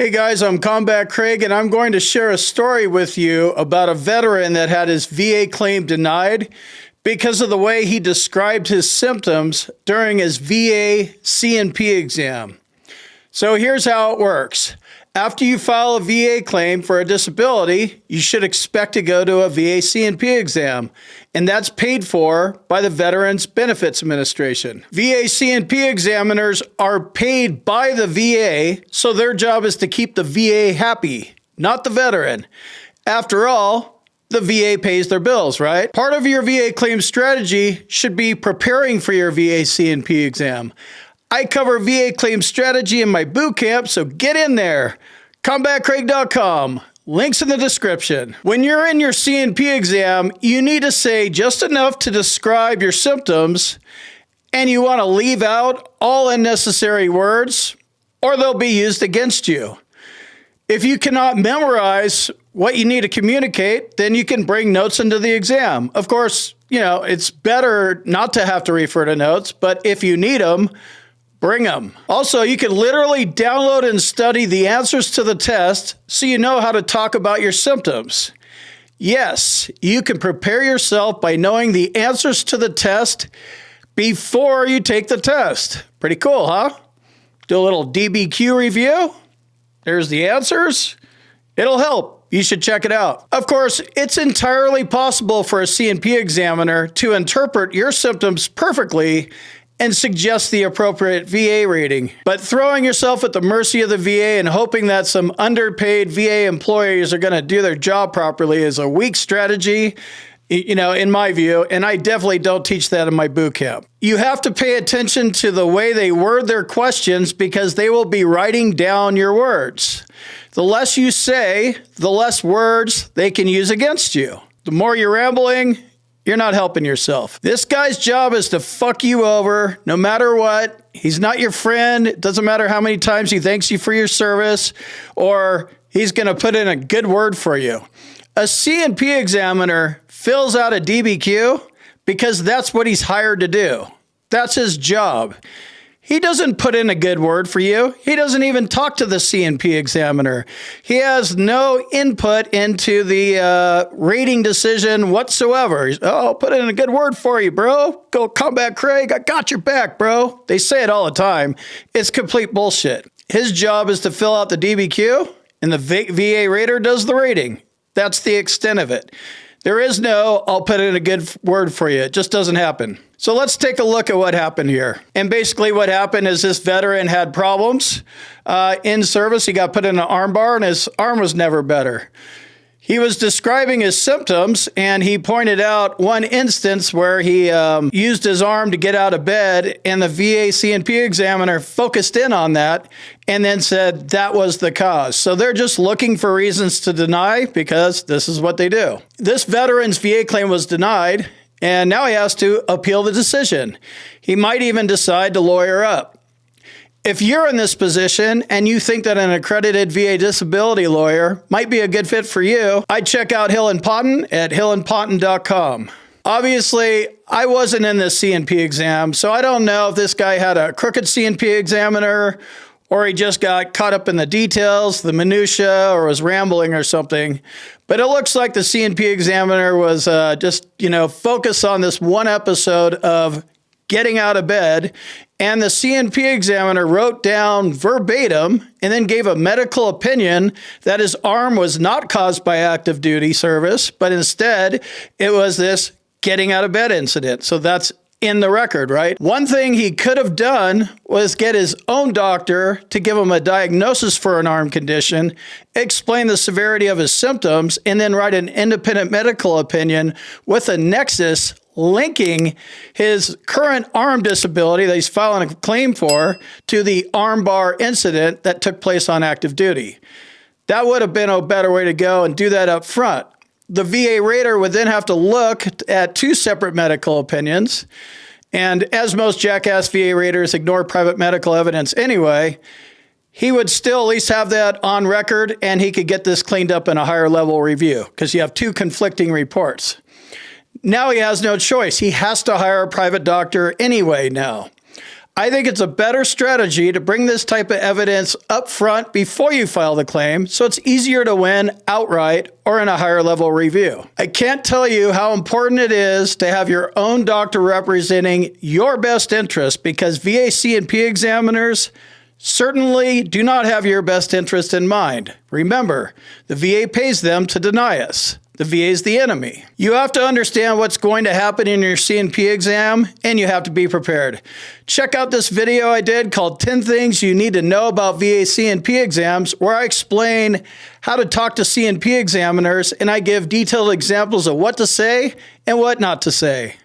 Hey guys, I'm Combat Craig, and I'm going to share a story with you about a veteran that had his VA claim denied because of the way he described his symptoms during his VA C&P exam. So here's how it works. After you file a VA claim for a disability, you should expect to go to a VA C&P exam, and that's paid for by the Veterans Benefits Administration. VA C&P examiners are paid by the VA, so their job is to keep the VA happy, not the veteran. After all, the VA pays their bills, right? Part of your VA claim strategy should be preparing for your VA C&P exam. I cover VA claim strategy in my boot camp, so get in there. CombatCraig.com. Links in the description. When you're in your C&P exam, you need to say just enough to describe your symptoms, and you want to leave out all unnecessary words, or they'll be used against you. If you cannot memorize what you need to communicate, then you can bring notes into the exam. Of course, it's better not to have to refer to notes, but if you need them, bring them. Also, you can literally download and study the answers to the test so you know how to talk about your symptoms. Yes, you can prepare yourself by knowing the answers to the test before you take the test. Pretty cool, huh? Do a little DBQ review. There's the answers. It'll help. You should check it out. Of course, it's entirely possible for a C&P examiner to interpret your symptoms perfectly and suggest the appropriate VA rating. But throwing yourself at the mercy of the VA and hoping that some underpaid VA employees are going to do their job properly is a weak strategy, in my view, and I definitely don't teach that in my boot camp. You have to pay attention to the way they word their questions because they will be writing down your words. The less you say, the less words they can use against you. The more you're rambling, you're not helping yourself. This guy's job is to fuck you over no matter what. He's not your friend. It doesn't matter how many times he thanks you for your service, or he's going to put in a good word for you. A C&P examiner fills out a DBQ because that's what he's hired to do. That's his job. He doesn't put in a good word for you. He doesn't even talk to the C&P examiner. He has no input into the rating decision whatsoever. I'll put in a good word for you, bro. Go Combat Craig. I got your back, bro. They say it all the time. It's complete bullshit. His job is to fill out the DBQ, and the VA rater does the rating. That's the extent of it. There is no, I'll put in a good word for you. It just doesn't happen. So let's take a look at what happened here. And basically what happened is this veteran had problems in service. He got put in an arm bar and his arm was never better. He was describing his symptoms, and he pointed out one instance where he used his arm to get out of bed, and the VA C&P examiner focused in on that and then said that was the cause. So they're just looking for reasons to deny because this is what they do. This veteran's VA claim was denied, and now he has to appeal the decision. He might even decide to lawyer up. If you're in this position and you think that an accredited VA disability lawyer might be a good fit for you, I'd check out Hill and Ponton at hillandponton.com. Obviously, I wasn't in this C&P exam, so I don't know if this guy had a crooked C&P examiner or he just got caught up in the details, the minutia, or was rambling or something. But it looks like the C&P examiner was just focused on this one episode of getting out of bed, and the C&P examiner wrote down verbatim and then gave a medical opinion that his arm was not caused by active duty service, but instead it was this getting out of bed incident. So that's in the record, right? One thing he could have done was get his own doctor to give him a diagnosis for an arm condition, explain the severity of his symptoms, and then write an independent medical opinion with a nexus linking his current arm disability that he's filing a claim for to the arm bar incident that took place on active duty. That would have been a better way to go and do that up front. The VA rater would then have to look at two separate medical opinions. And as most jackass VA raters ignore private medical evidence anyway, he would still at least have that on record, and he could get this cleaned up in a higher level review because you have two conflicting reports. Now he has no choice. He has to hire a private doctor anyway now. I think it's a better strategy to bring this type of evidence up front before you file the claim, so it's easier to win outright or in a higher level review. I can't tell you how important it is to have your own doctor representing your best interest, because VA C&P examiners certainly do not have your best interest in mind. Remember, the VA pays them to deny us. The VA is the enemy. You have to understand what's going to happen in your C&P exam, and you have to be prepared. Check out this video I did called 10 Things You Need to Know About VA C&P Exams, where I explain how to talk to C&P examiners, and I give detailed examples of what to say and what not to say.